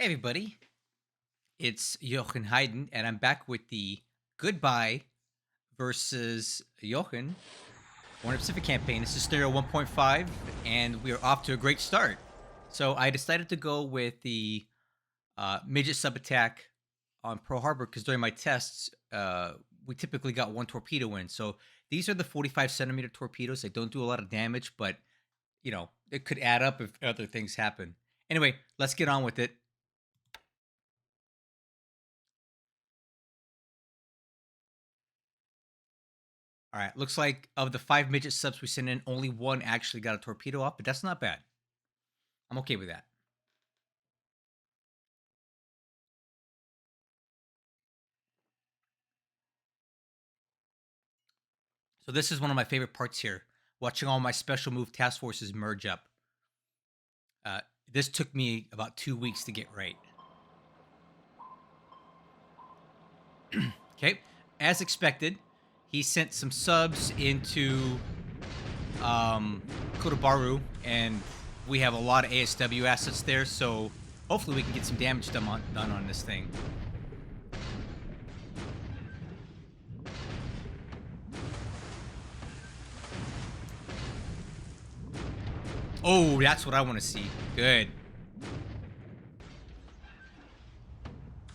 Hey everybody, it's Jochen Heiden, and I'm back with the Goodbye versus Jochen Warner Pacific campaign. This is Stereo 1.5, and we are off to a great start. So I decided to go with the midget sub attack on Pearl Harbor because during my tests, we typically got one torpedo in. So these are the 45 centimeter torpedoes. They don't do a lot of damage, but it could add up if other things happen. Anyway, let's get on with it. All right, looks like of the 5 midget subs we sent in, only one actually got a torpedo off, but that's not bad. I'm okay with that. So this is one of my favorite parts here, watching all my special move task forces merge up. This took me about 2 weeks to get right. Okay, as expected, he sent some subs into Kotobaru, and we have a lot of ASW assets there, so hopefully we can get some damage done on this thing. Oh, that's what I want to see. Good.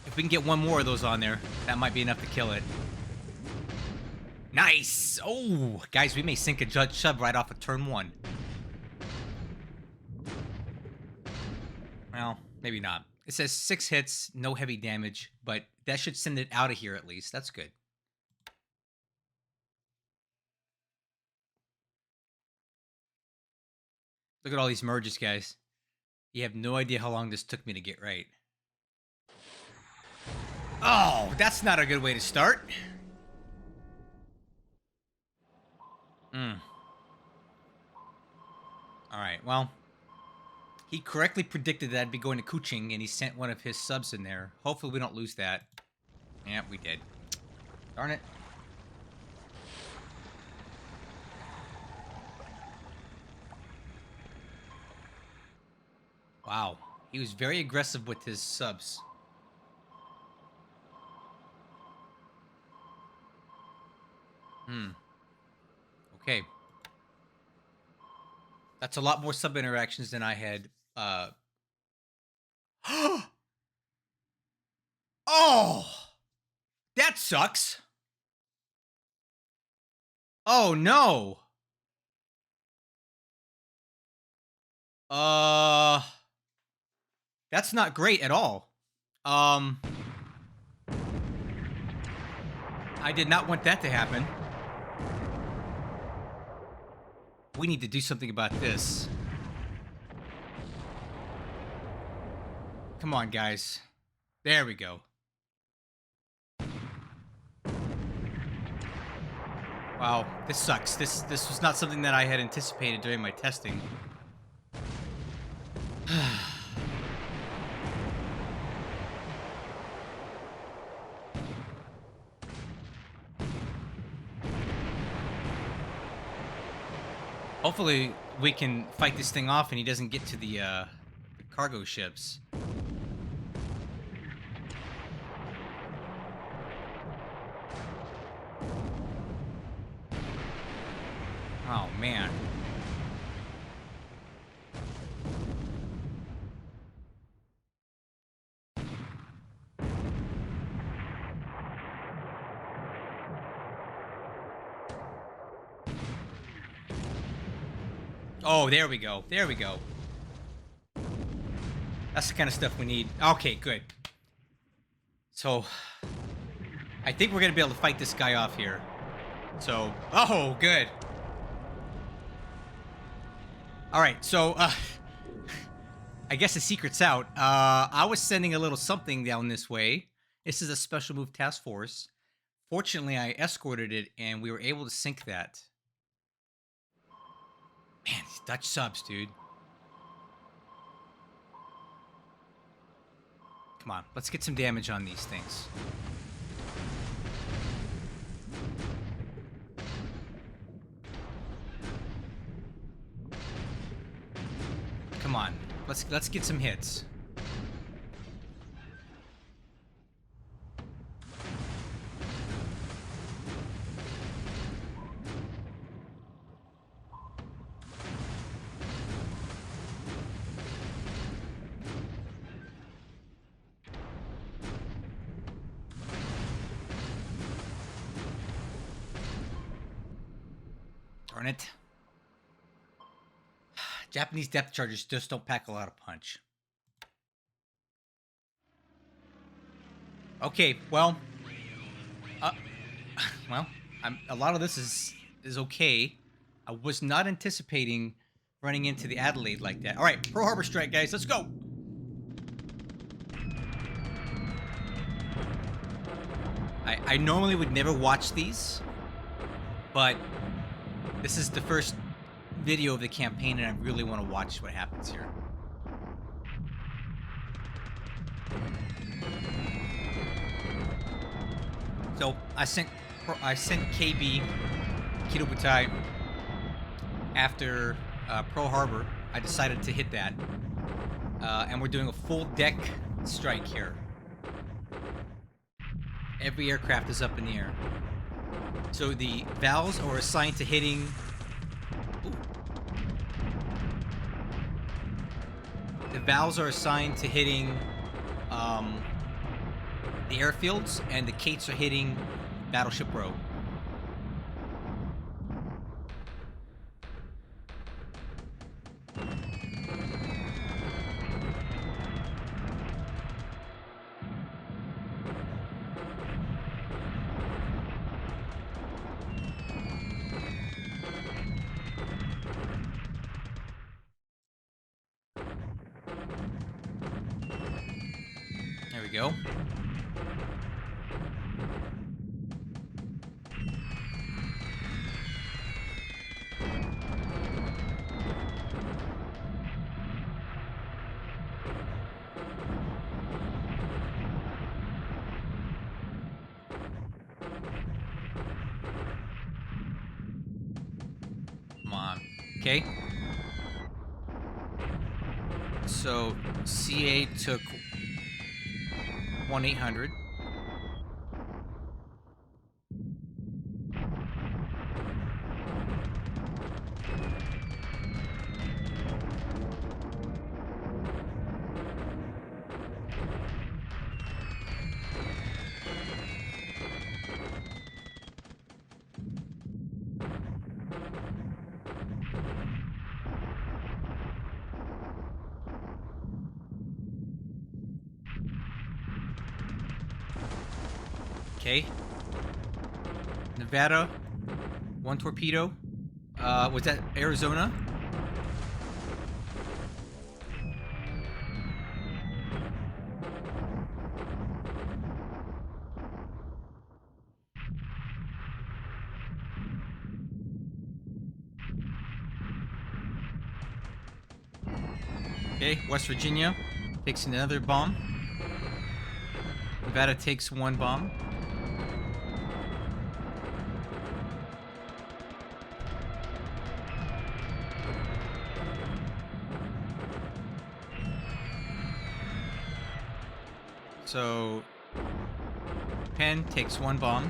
If we can get one more of those on there, that might be enough to kill it. Nice! Oh, guys, we may sink a Judge Sub right off of turn 1. Well, maybe not. It says 6 hits, no heavy damage, but that should send it out of here at least. That's good. Look at all these merges, guys. You have no idea how long this took me to get right. Oh, that's not a good way to start. Alright, well, he correctly predicted that I'd be going to Kuching, and he sent one of his subs in there. Hopefully we don't lose that. Yeah, we did. Darn it. Wow, he was very aggressive with his subs. Okay. That's a lot more sub interactions than I had. Oh! That sucks! Oh, no! That's not great at all. I did not want that to happen. We need to do something about this. Come on, guys. There we go. Wow, this sucks. This was not something that I had anticipated during my testing. Hopefully we can fight this thing off and he doesn't get to the cargo ships. Oh, man. Oh, there we go. There we go. That's the kind of stuff we need. Okay, good. So, I think we're going to be able to fight this guy off here. So, oh, good. All right, so, I guess the secret's out. I was sending a little something down this way. This is a special move task force. Fortunately, I escorted it, and we were able to sink that. Man, these Dutch subs, dude. Come on, let's get some damage on these things. Come on, let's get some hits. Darn it. Japanese depth chargers just don't pack a lot of punch. Okay, well, a lot of this is okay. I was not anticipating running into the Adelaide like that. All right, Pearl Harbor strike, guys. Let's go. I normally would never watch these, but this is the first video of the campaign, and I really want to watch what happens here. So I sent KB GIGABYTE after Pearl Harbor. I decided to hit that, and we're doing a full deck strike here. Every aircraft is up in the air. So the valves are assigned to hitting. Ooh. The valves are assigned to hitting the airfields, and the Kates are hitting Battleship Row. There we go. Come on. Okay. So CA took 1-800. Okay. Nevada, 1 torpedo. Was that Arizona? Okay, West Virginia takes another bomb. Nevada takes 1 bomb. So Penn takes 1 bomb.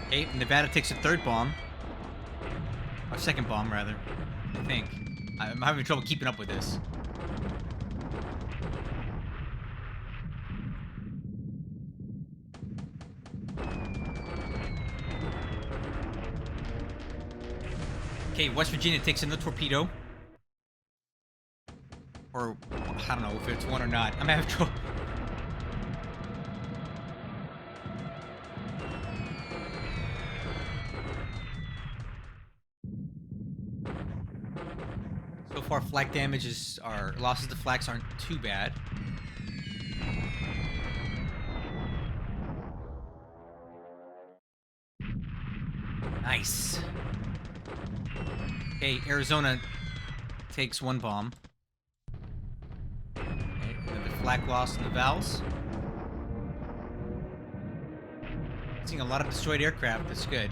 Okay, Nevada takes a 3rd bomb. Or 2nd bomb, rather. I think. I'm having trouble keeping up with this. Okay, West Virginia takes another torpedo. Or, I don't know if it's 1 or not. I'm having trouble. So far, flak damages are losses to flaks aren't too bad. Nice. Okay, Arizona takes 1 bomb. Okay, another flak loss in the valves. Seeing a lot of destroyed aircraft. That's good.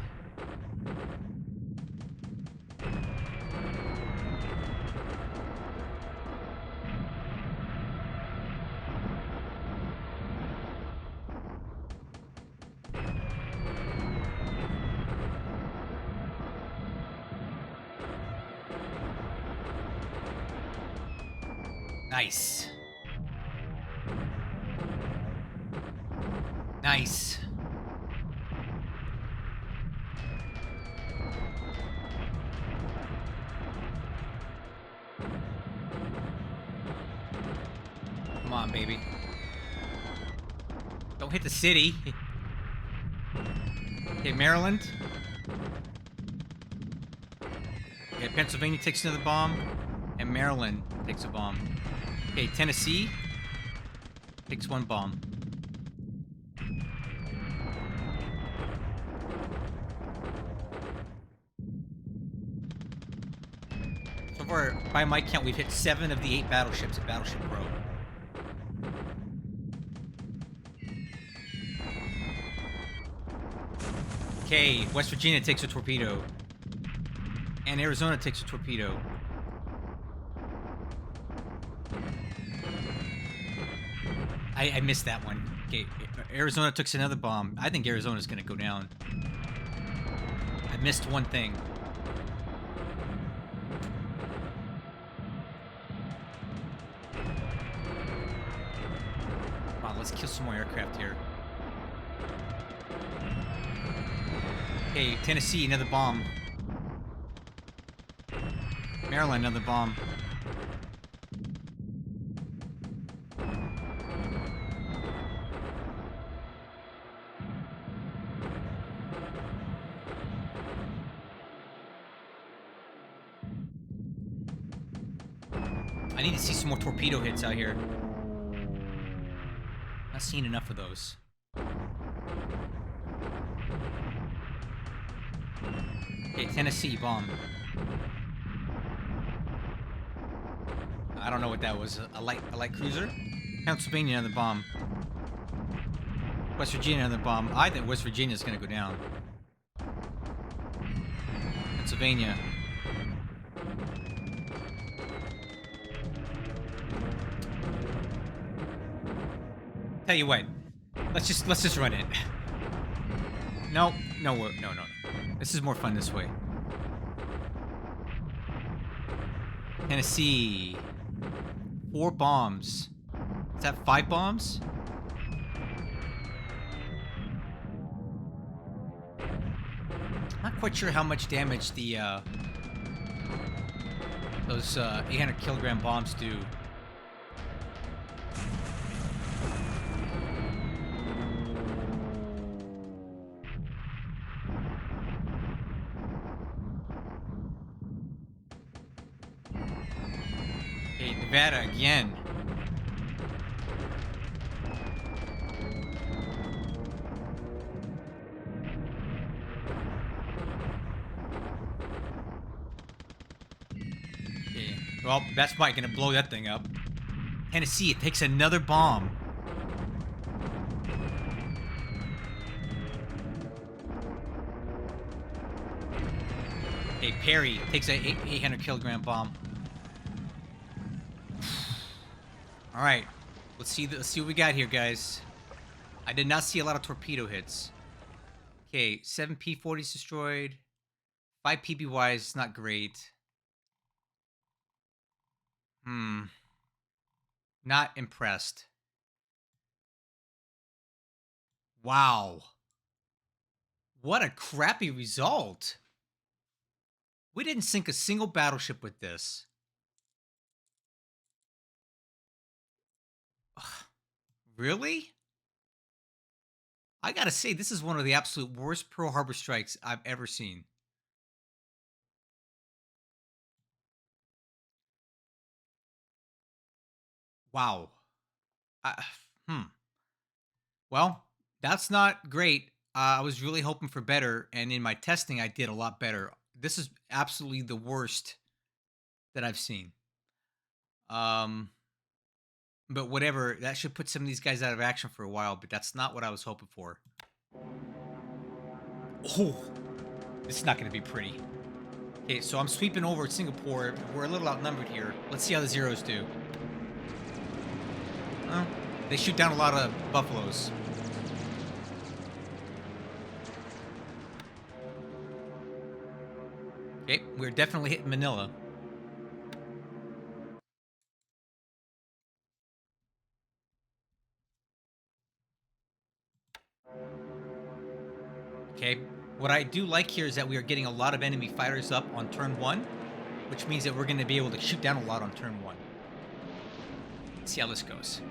Nice. Nice. Come on, baby. Don't hit the city. Okay, Maryland. Okay, Pennsylvania takes another bomb. And Maryland takes a bomb. Okay, Tennessee takes one bomb. So far, by my count, we've hit 7 of the 8 battleships at Battleship Pro. Okay, West Virginia takes a torpedo. And Arizona takes a torpedo. I missed that one. Okay, Arizona took another bomb. I think Arizona's gonna go down. I missed one thing. Come on, let's kill some more aircraft here. Okay, Tennessee, another bomb. Maryland, another bomb. I need to see some more torpedo hits out here. Not seeing enough of those. Okay, Tennessee, bomb. I don't know what that was. A light cruiser? Pennsylvania, another bomb. West Virginia, another bomb. I think West Virginia's gonna go down. Pennsylvania. Tell you what, let's just run it. No. This is more fun this way. Tennessee, 4 bombs. Is that 5 bombs? Not quite sure how much damage the those 800 kilogram bombs do. Okay, Nevada again. Okay, well, that's probably gonna blow that thing up. Tennessee, it takes another bomb. Okay, Perry takes an 800 kilogram bomb. All right, let's see what we got here, guys. I did not see a lot of torpedo hits. Okay, 7 P-40s destroyed, 5 PBYs, not great. Not impressed. Wow. What a crappy result. We didn't sink a single battleship with this. Ugh, really? I gotta say, this is one of the absolute worst Pearl Harbor strikes I've ever seen. Wow. Well, that's not great. I was really hoping for better, and in my testing, I did a lot better. This is absolutely the worst that I've seen. But whatever, that should put some of these guys out of action for a while, but that's not what I was hoping for. Oh, this is not going to be pretty. Okay, so I'm sweeping over Singapore. We're a little outnumbered here. Let's see how the Zeros do. They shoot down a lot of Buffaloes. Okay, we're definitely hitting Manila. Okay. What I do like here is that we are getting a lot of enemy fighters up on turn 1, which means that we're going to be able to shoot down a lot on turn 1. Let's see how this goes.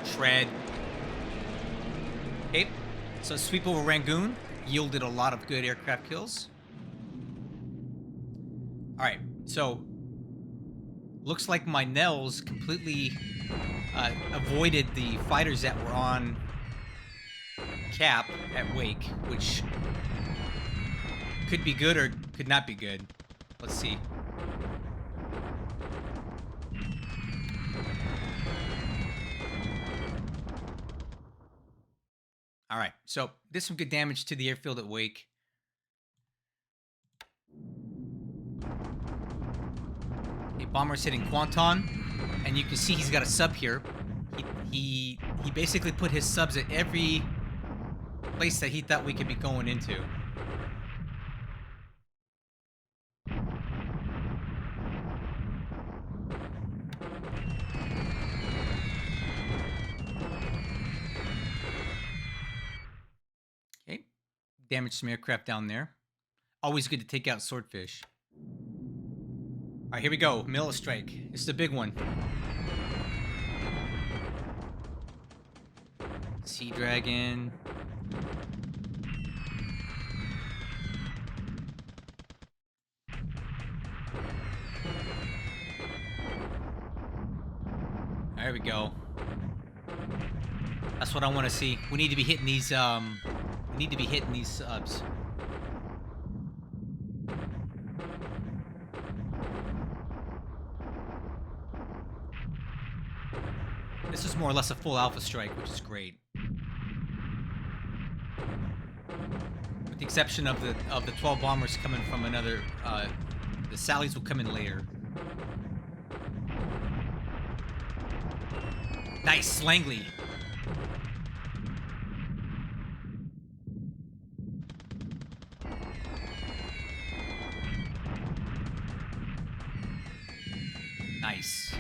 Shred. Okay. So sweep over Rangoon yielded a lot of good aircraft kills. All right. So looks like my Nels completely avoided the fighters that were on cap at Wake, which could be good or could not be good. Let's see. All right, so did some good damage to the airfield at Wake. A bomber's hitting Quanton, and you can see he's got a sub here. He basically put his subs at every place that he thought we could be going into. Okay, damage some aircraft down there. Always good to take out Swordfish. All right, here we go. Milla Strike. This is the big one. Sea Dragon. There we go. That's what I want to see. We need to be hitting these. We need to be hitting these subs. This is more or less a full alpha strike, which is great. With the exception of the 12 bombers coming from another. The Sallies will come in later. Nice, Langley. Nice.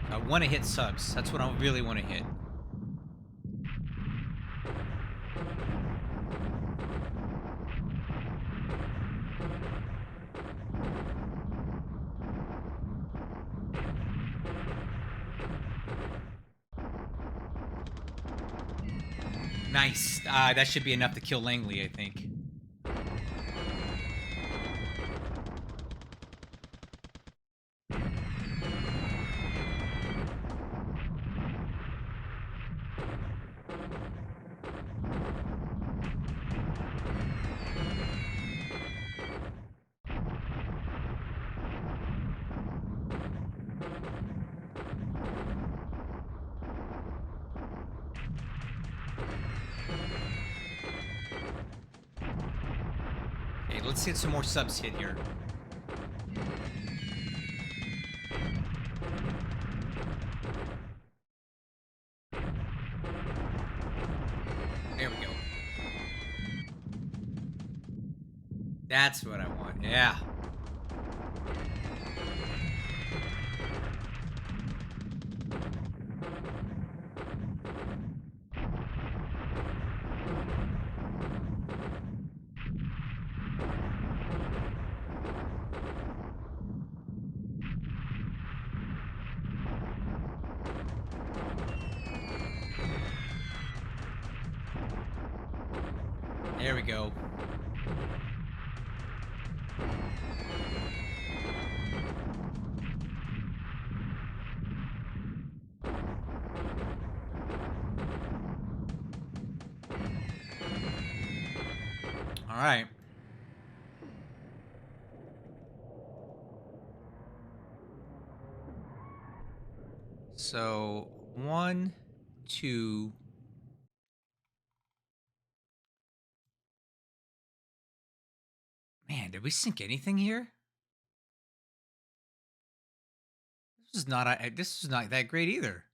I want to hit subs. That's what I really want to hit. Nice. That should be enough to kill Langley, I think. Okay, let's get some more subs hit here. There we go. That's what I want. Yeah. There we go. All right. So 1, 2. Man, did we sink anything here? This was not that great either.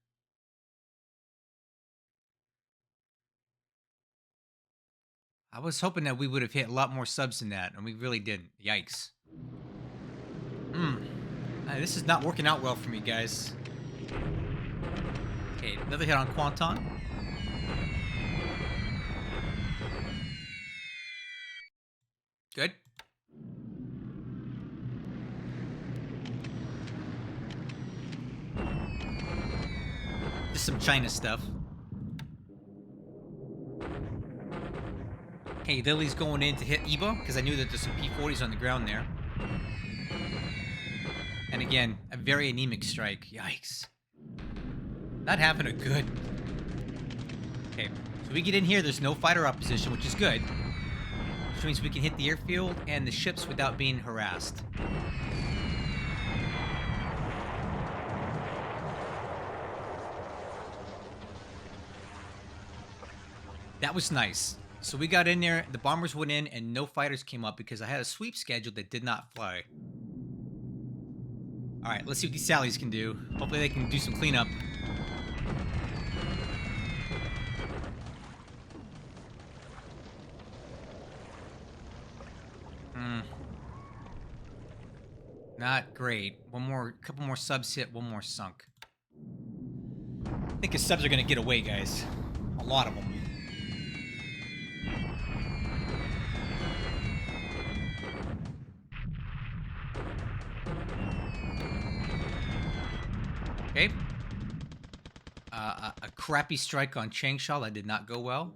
I was hoping that we would have hit a lot more subs than that, and we really didn't. Yikes. This is not working out well for me, guys. Okay, another hit on Quanton. Good. Just some China stuff. Hey, Lily's going in to hit Eva, because I knew that there's some P40s on the ground there. And again, a very anemic strike. Yikes. Not having a good... Okay, so we get in here, there's no fighter opposition, which is good. Which means we can hit the airfield and the ships without being harassed. That was nice. So we got in there, the bombers went in, and no fighters came up because I had a sweep schedule that did not fly. Alright, let's see what these Sallies can do. Hopefully they can do some cleanup. Not great. Couple more subs hit, one more sunk. I think his subs are gonna get away, guys. A lot of them. Okay. A crappy strike on Changsha. That did not go well.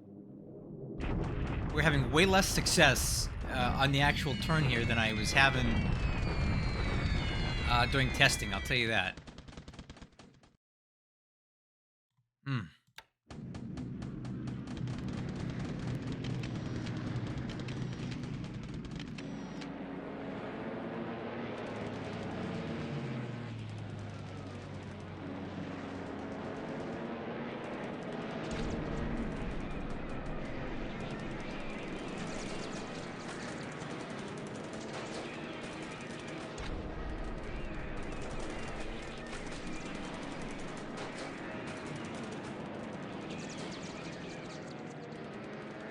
We're having way less success on the actual turn here than I was having during testing, I'll tell you that.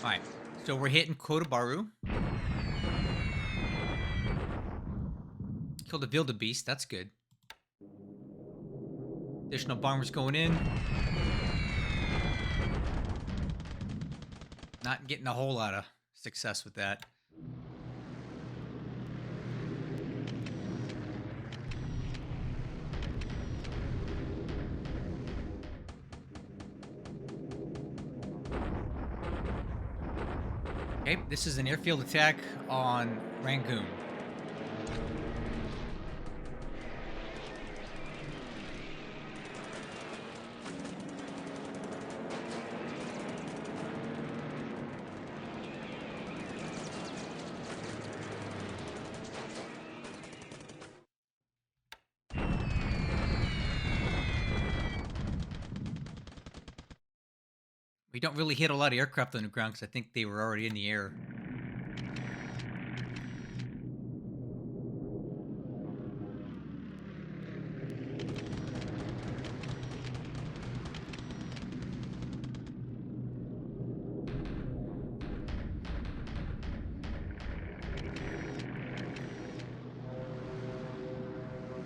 Alright, so we're hitting Kotobaru. Killed a Wildebeest, that's good. Additional bombers going in. Not getting a whole lot of success with that. Okay, this is an airfield attack on Rangoon. We don't really hit a lot of aircraft on the ground because I think they were already in the air.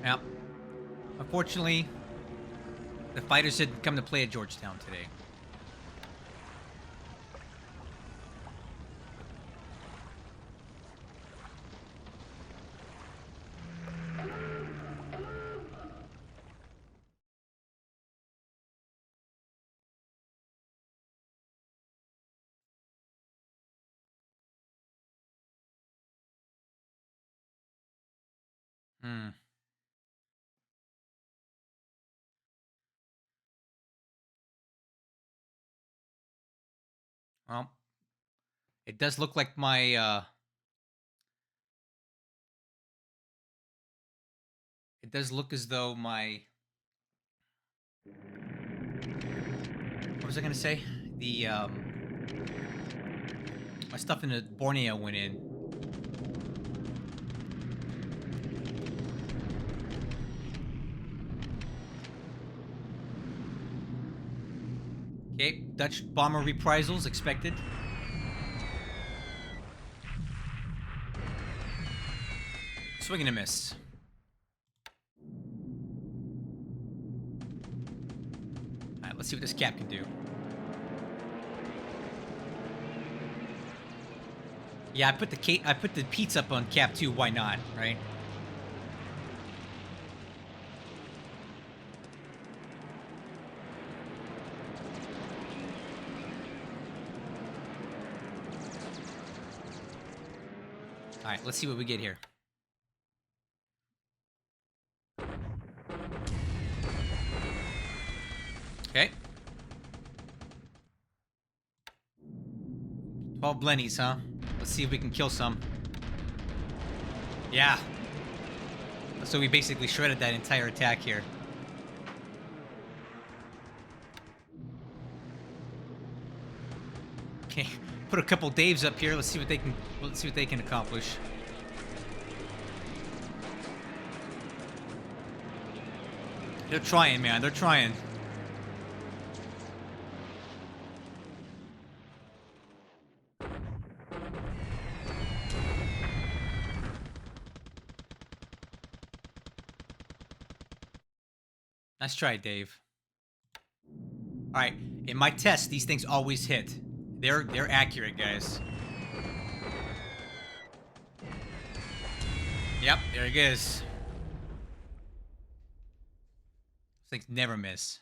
Now, unfortunately, the fighters didn't come to play at Georgetown today. Well, it does look like my, it does look as though my... What was I gonna say? The, my stuff in the Borneo went in. Dutch bomber reprisals expected. Swing and a miss. Alright, let's see what this cap can do. Yeah, I put the pizza up on cap too. Why not, right? All right, let's see what we get here. Okay. 12 blennies, huh? Let's see if we can kill some. Yeah. So we basically shredded that entire attack here. Okay, put a couple Daves up here. Let's see what they can accomplish. They're trying, man. They're trying. Nice try, Dave. All right, in my tests, these things always hit. They're accurate, guys. Yep, there it is. These things never miss.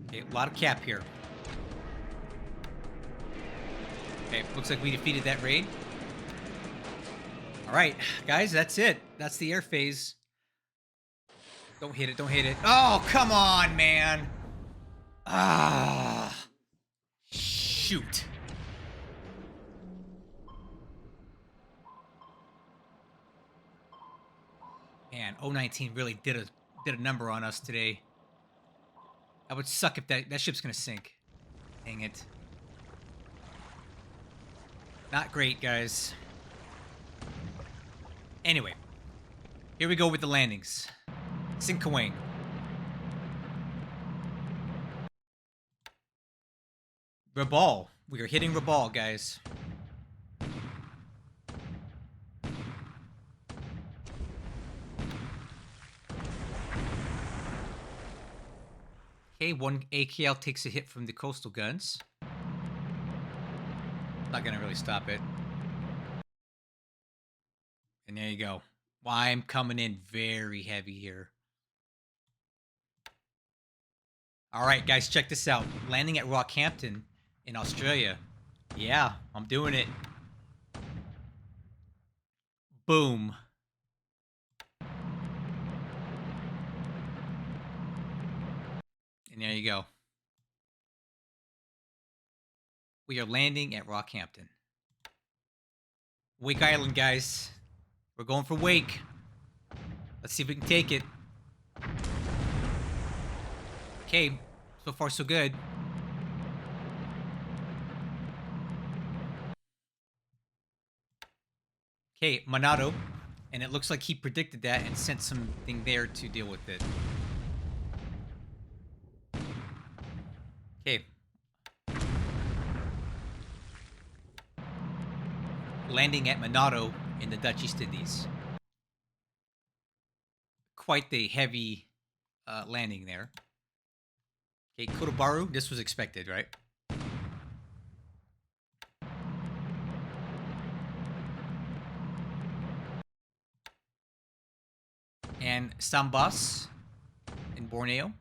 Okay, a lot of cap here. Okay, looks like we defeated that raid. All right, guys, that's it. That's the air phase. Don't hit it, don't hit it. Oh, come on, man. Ah. Shoot. Man, 019 really did a number on us today. That would suck if that ship's gonna sink. Dang it. Not great, guys. Anyway, here we go with the landings. Sinkawang. Rabal. We are hitting Rabal, guys. Okay, one AKL takes a hit from the coastal guns. Not gonna really stop it. And there you go. Well, I'm coming in very heavy here. All right, guys, check this out. Landing at Rockhampton in Australia. Yeah, I'm doing it. Boom. And there you go. We are landing at Rockhampton. Wake Island, guys. We're going for Wake. Let's see if we can take it. Okay, so far so good. Okay, Monado. And it looks like he predicted that and sent something there to deal with it. Okay. Landing at Monado in the Dutch East Indies. Quite the heavy landing there. Okay, Kotobaru, this was expected, right? And Sambas in Borneo.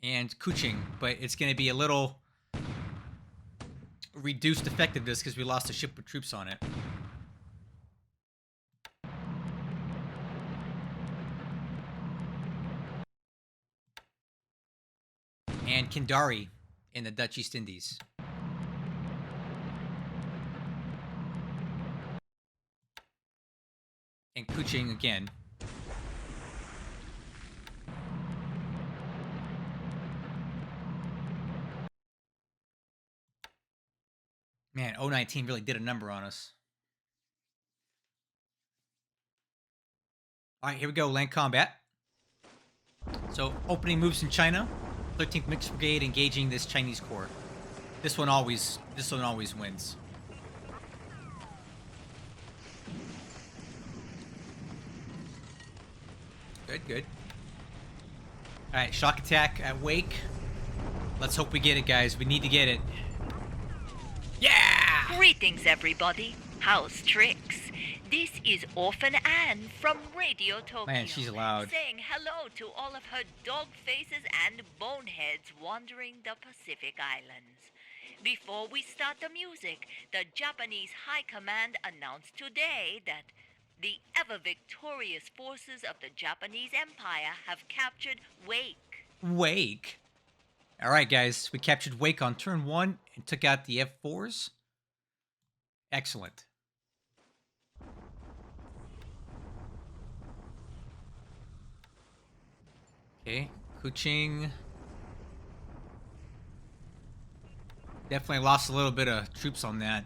And Kuching, but it's going to be a little reduced effectiveness because we lost a ship with troops on it. And Kindari in the Dutch East Indies. And Kuching again. Man, 019 really did a number on us. All right, here we go. Land combat. So opening moves in China. 13th Mixed Brigade engaging this Chinese corps. This one always wins. Good, good. All right, shock attack at Wake. Let's hope we get it, guys. We need to get it. Yeah! Greetings, everybody. How's tricks? This is Orphan Anne from Radio Tokyo. Man, she's loud. Saying hello to all of her dog faces and boneheads wandering the Pacific Islands. Before we start the music, the Japanese High Command announced today that the ever-victorious forces of the Japanese Empire have captured Wake. Wake? All right, guys. We captured Wake on turn 1 and took out the F4s. Excellent. Okay, Kuching. Definitely lost a little bit of troops on that.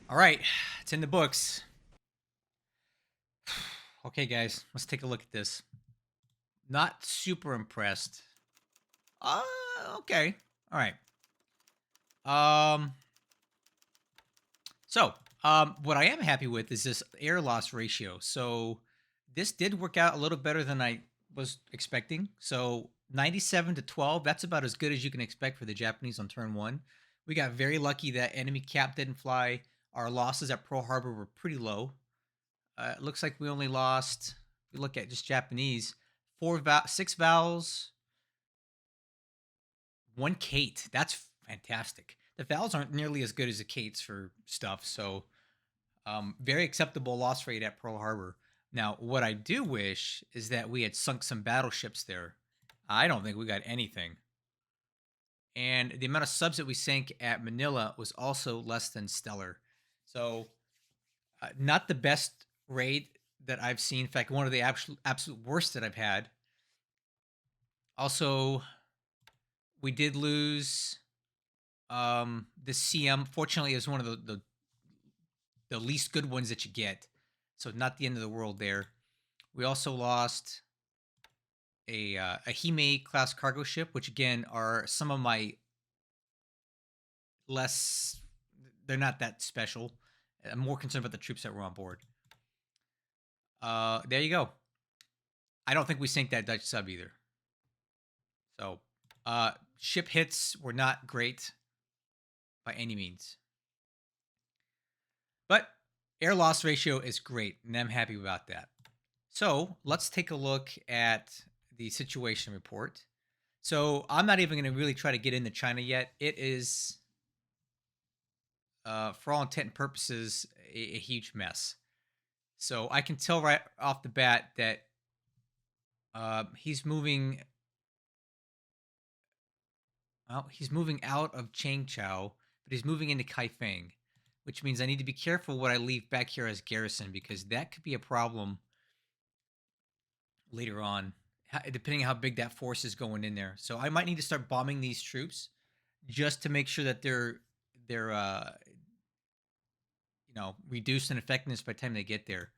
All right, it's in the books. Okay, guys, let's take a look at this. Not super impressed. Okay. All right. What I am happy with is this air loss ratio. So this did work out a little better than I was expecting. So 97 to 12, that's about as good as you can expect for the Japanese on turn 1. We got very lucky that enemy cap didn't fly. Our losses at Pearl Harbor were pretty low. It looks like we only lost, if you look at just Japanese, 6 vowels, 1 Kate. That's fantastic. The vowels aren't nearly as good as the Kates for stuff, so very acceptable loss rate at Pearl Harbor. Now, what I do wish is that we had sunk some battleships there. I don't think we got anything. And the amount of subs that we sank at Manila was also less than stellar. So, not the best raid that I've seen. In fact, one of the absolute worst that I've had. Also, we did lose the CM. Fortunately, it was one of the least good ones that you get. So not the end of the world there. We also lost a Hime class cargo ship, which again are some of my less. They're not that special. I'm more concerned about the troops that were on board. There you go. I don't think we sank that Dutch sub either. So ship hits were not great by any means. But air loss ratio is great, and I'm happy about that. So let's take a look at the situation report. So I'm not even going to really try to get into China yet. It is, for all intent and purposes, a huge mess. So I can tell right off the bat that he's moving. Well, he's moving out of Changchou, but he's moving into Kaifeng, which means I need to be careful what I leave back here as garrison, because that could be a problem later on, depending on how big that force is going in there. So I might need to start bombing these troops just to make sure that they're reduced in effectiveness by the time they get there.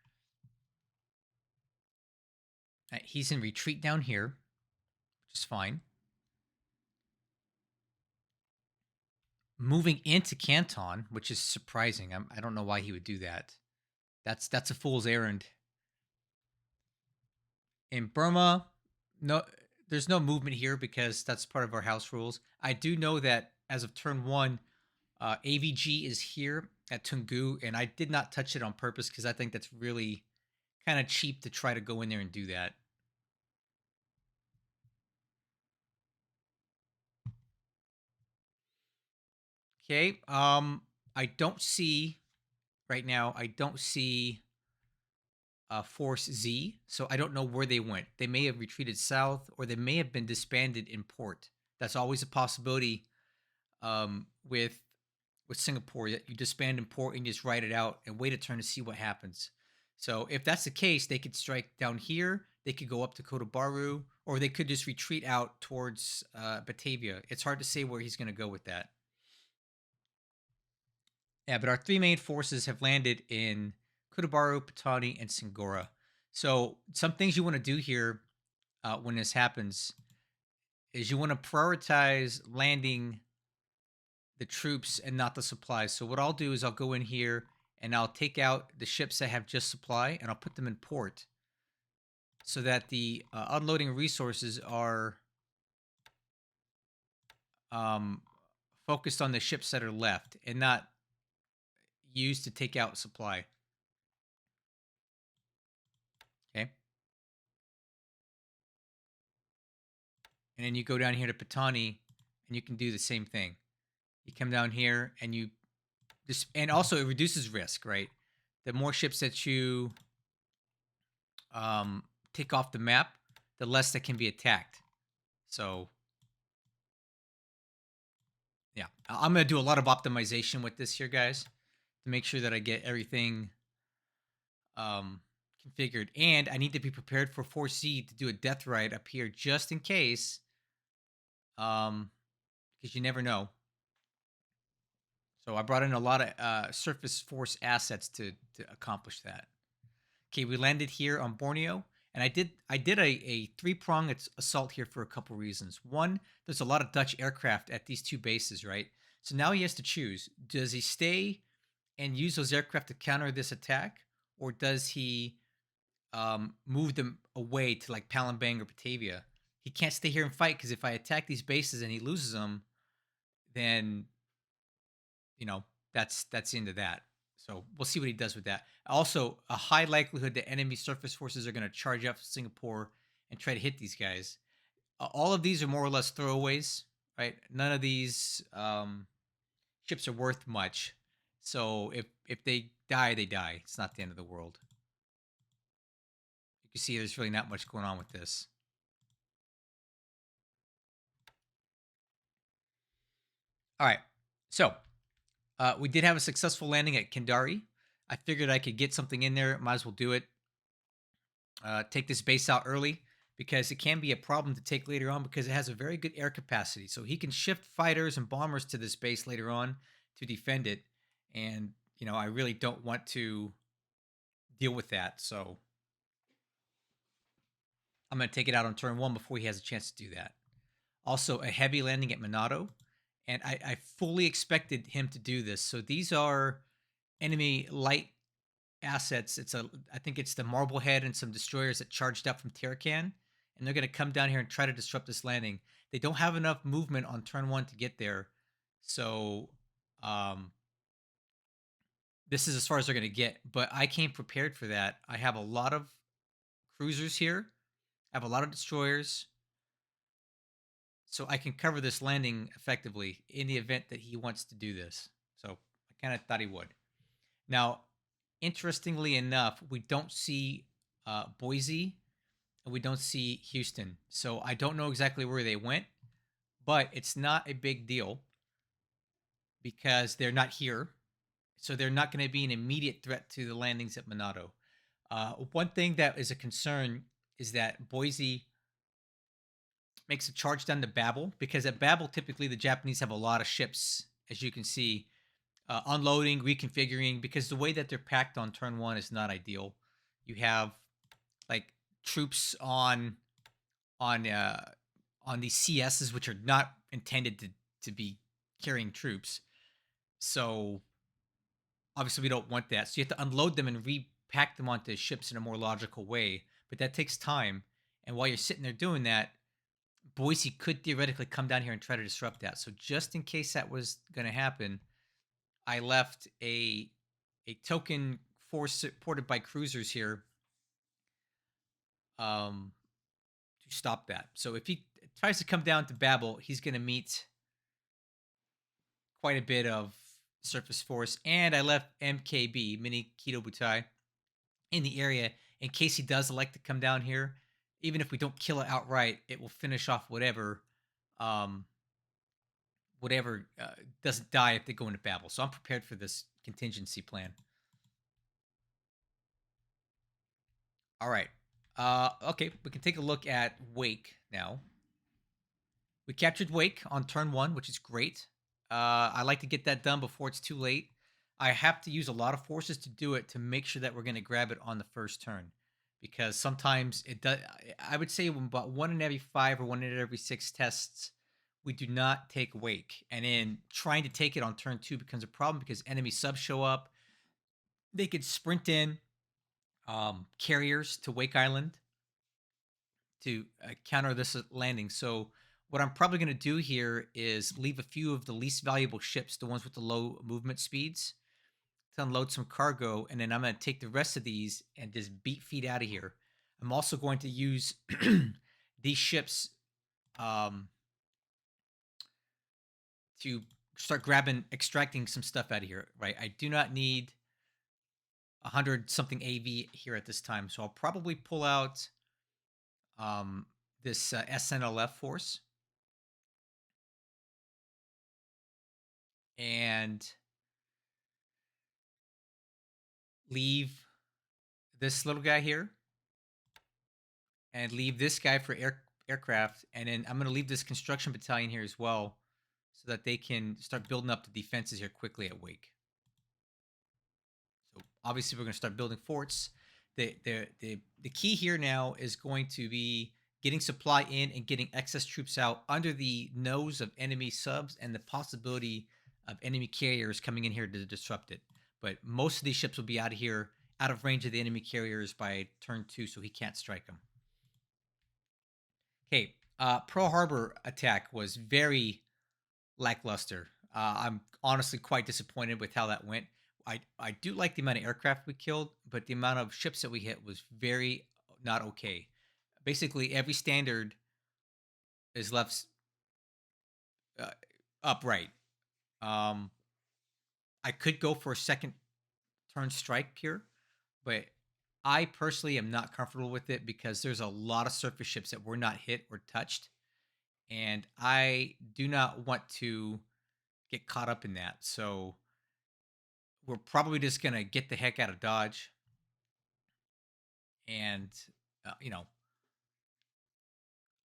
He's in retreat down here, which is fine. Moving into Canton, which is surprising. I don't know why he would do that. That's a fool's errand. In Burma, no, there's no movement here because that's part of our house rules. I do know that as of turn 1, AVG is here at Tungu, and I did not touch it on purpose because I think that's really kind of cheap to try to go in there and do that. Okay, I don't see right now. I don't see Force Z, so I don't know where they went. They may have retreated south, or they may have been disbanded in port. That's always a possibility with Singapore, that you disband in port and you just write it out and wait a turn to see what happens. So if that's the case, they could strike down here. They could go up to Kotobaru, or they could just retreat out towards Batavia. It's hard to say where he's going to go with that. Yeah, but our three main forces have landed in Kotobaru, Patani, and Singora. So some things you want to do here when this happens is you want to prioritize landing the troops and not the supplies. So what I'll do is I'll go in here and I'll take out the ships that have just supply and I'll put them in port so that the unloading resources are um, focused on the ships that are left and not used to take out supply. Okay. And then you go down here to Patani and you can do the same thing. You come down here and you just, and also it reduces risk, right? The more ships that you take off the map, the less that can be attacked. So yeah, I'm going to do a lot of optimization with this here, guys, to make sure that I get everything configured. And I need to be prepared for 4C to do a death ride up here just in case, because you never know. So I brought in a lot of surface force assets to accomplish that. Okay, we landed here on Borneo, and I did a three-pronged assault here for a couple reasons. One, there's a lot of Dutch aircraft at these two bases, right? So now he has to choose. Does he stay and use those aircraft to counter this attack, or does he move them away to like Palembang or Batavia? He can't stay here and fight because if I attack these bases and he loses them, then that's the end of that. So we'll see what he does with that. Also, a high likelihood that enemy surface forces are going to charge up Singapore and try to hit these guys. All of these are more or less throwaways, right? None of these ships are worth much. So if they die, they die. It's not the end of the world. You can see there's really not much going on with this. All right. So we did have a successful landing at Kendari. I figured I could get something in there. Might as well do it. Take this base out early because it can be a problem to take later on because it has a very good air capacity. So he can shift fighters and bombers to this base later on to defend it. And, I really don't want to deal with that. So I'm going to take it out on turn 1 before he has a chance to do that. Also, a heavy landing at Minato. And I fully expected him to do this. So these are enemy light assets. I think it's the Marblehead and some destroyers that charged up from Tarakan, and they're going to come down here and try to disrupt this landing. They don't have enough movement on turn 1 to get there, so this is as far as they're going to get. But I came prepared for that. I have a lot of cruisers here. I have a lot of destroyers, so I can cover this landing effectively in the event that he wants to do this. So I kind of thought he would. Now, interestingly enough, we don't see Boise and we don't see Houston. So I don't know exactly where they went, but it's not a big deal because they're not here. So they're not going to be an immediate threat to the landings at Minato. One thing that is a concern is that Boise makes a charge down to Babel because at Babel, typically the Japanese have a lot of ships, as you can see, unloading, reconfiguring, because the way that they're packed on turn 1 is not ideal. You have like troops on these CSs, which are not intended to be carrying troops. So obviously we don't want that. So you have to unload them and repack them onto ships in a more logical way. But that takes time. And while you're sitting there doing that, Boise could theoretically come down here and try to disrupt that. So just in case that was going to happen, I left a token force supported by cruisers here to stop that. So if he tries to come down to Babel, he's going to meet quite a bit of surface force. And I left MKB, Mini Keto Butai, in the area in case he does elect to come down here. Even if we don't kill it outright, it will finish off whatever doesn't die if they go into Babel. So I'm prepared for this contingency plan. All right. Okay, we can take a look at Wake now. We captured Wake on turn 1, which is great. I like to get that done before it's too late. I have to use a lot of forces to do it to make sure that we're going to grab it on the first turn, because sometimes it does. I would say about 1 in every 5 or 1 in every 6 tests, we do not take Wake, and then trying to take it on turn 2 becomes a problem because enemy subs show up. They could sprint in carriers to Wake Island to counter this landing. So what I'm probably going to do here is leave a few of the least valuable ships, the ones with the low movement speeds, to unload some cargo, and then I'm going to take the rest of these and just beat feet out of here. I'm also going to use these ships to start extracting some stuff out of here, right? I do not need 100 something AV here at this time, so I'll probably pull out this SNLF force and leave this little guy here and leave this guy for aircraft, and then I'm going to leave this construction battalion here as well so that they can start building up the defenses here quickly at Wake. So obviously we're going to start building forts. The key here now is going to be getting supply in and getting excess troops out under the nose of enemy subs and the possibility of enemy carriers coming in here to disrupt it. But most of these ships will be out of here, out of range of the enemy carriers by turn 2, so he can't strike them. Okay, Pearl Harbor attack was very lackluster. I'm honestly quite disappointed with how that went. I do like the amount of aircraft we killed, but the amount of ships that we hit was very not okay. Basically, every standard is left upright. I could go for a second turn strike here, but I personally am not comfortable with it because there's a lot of surface ships that were not hit or touched, and I do not want to get caught up in that. So we're probably just going to get the heck out of Dodge and,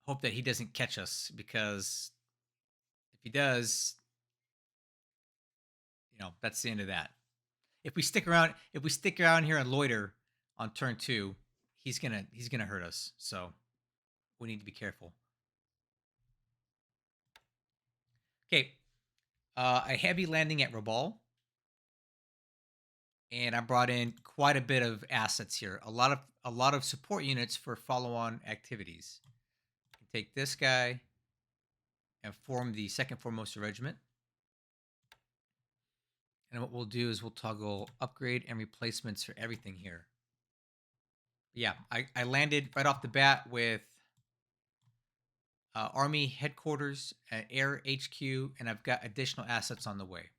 hope that he doesn't catch us, because if he does, that's the end of that. If we stick around here and loiter on turn 2, he's gonna hurt us. So we need to be careful. Okay, a heavy landing at Rabal, and I brought in quite a bit of assets here. A lot of support units for follow-on activities. Take this guy and form the 2nd Foremost Regiment. And what we'll do is we'll toggle upgrade and replacements for everything here. Yeah, I landed right off the bat with Army Headquarters, Air HQ, and I've got additional assets on the way.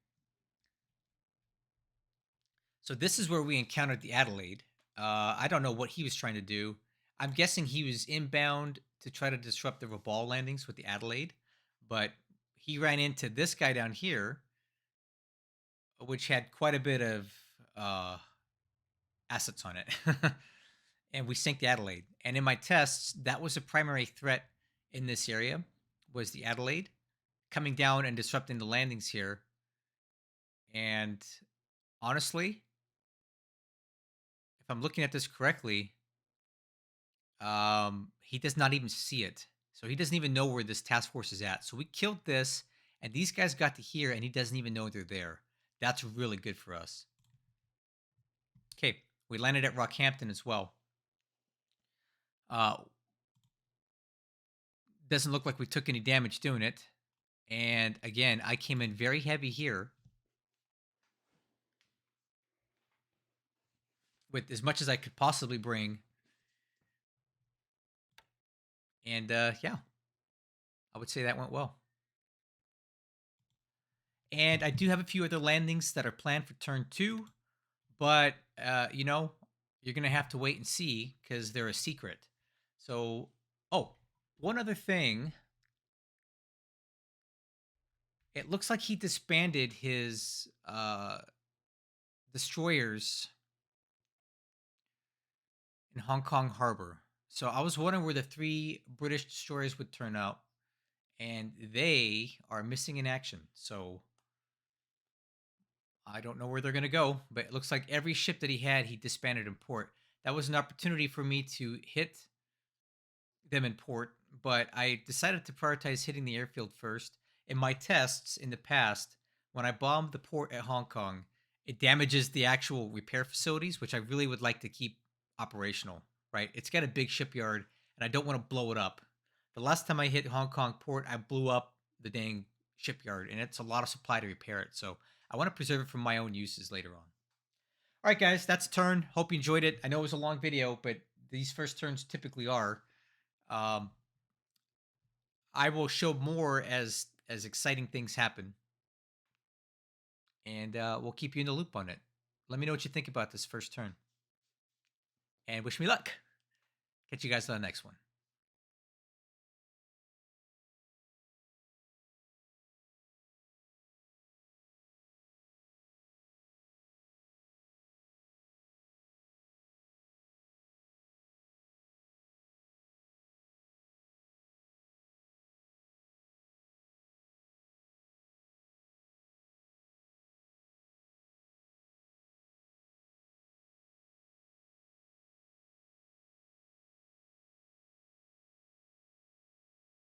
So this is where we encountered the Adelaide. I don't know what he was trying to do. I'm guessing he was inbound to try to disrupt the Rabal landings with the Adelaide, but he ran into this guy down here, which had quite a bit of assets on it. And we sank the Adelaide. And in my tests, that was a primary threat in this area, was the Adelaide coming down and disrupting the landings here. And honestly, if I'm looking at this correctly, he does not even see it. So he doesn't even know where this task force is at. So we killed this, and these guys got to here, and he doesn't even know they're there. That's really good for us. Okay, we landed at Rockhampton as well. Doesn't look like we took any damage doing it. And again, I came in very heavy here with as much as I could possibly bring. And yeah, I would say that went well. And I do have a few other landings that are planned for turn 2, but you're going to have to wait and see because they're a secret. So, one other thing. It looks like he disbanded his destroyers in Hong Kong Harbor. So I was wondering where the three British destroyers would turn up, and they are missing in action. So I don't know where they're going to go, but it looks like every ship that he had, he disbanded in port. That was an opportunity for me to hit them in port, but I decided to prioritize hitting the airfield first. In my tests in the past, when I bombed the port at Hong Kong, it damages the actual repair facilities, which I really would like to keep operational, right? It's got a big shipyard, and I don't want to blow it up. The last time I hit Hong Kong port, I blew up the dang shipyard, and it's a lot of supply to repair it. So I want to preserve it for my own uses later on. All right, guys, that's a turn. Hope you enjoyed it. I know it was a long video, but these first turns typically are. Um, I will show more as exciting things happen, and we'll keep you in the loop on it. Let me know what you think about this first turn, and wish me luck. Catch you guys on the next one.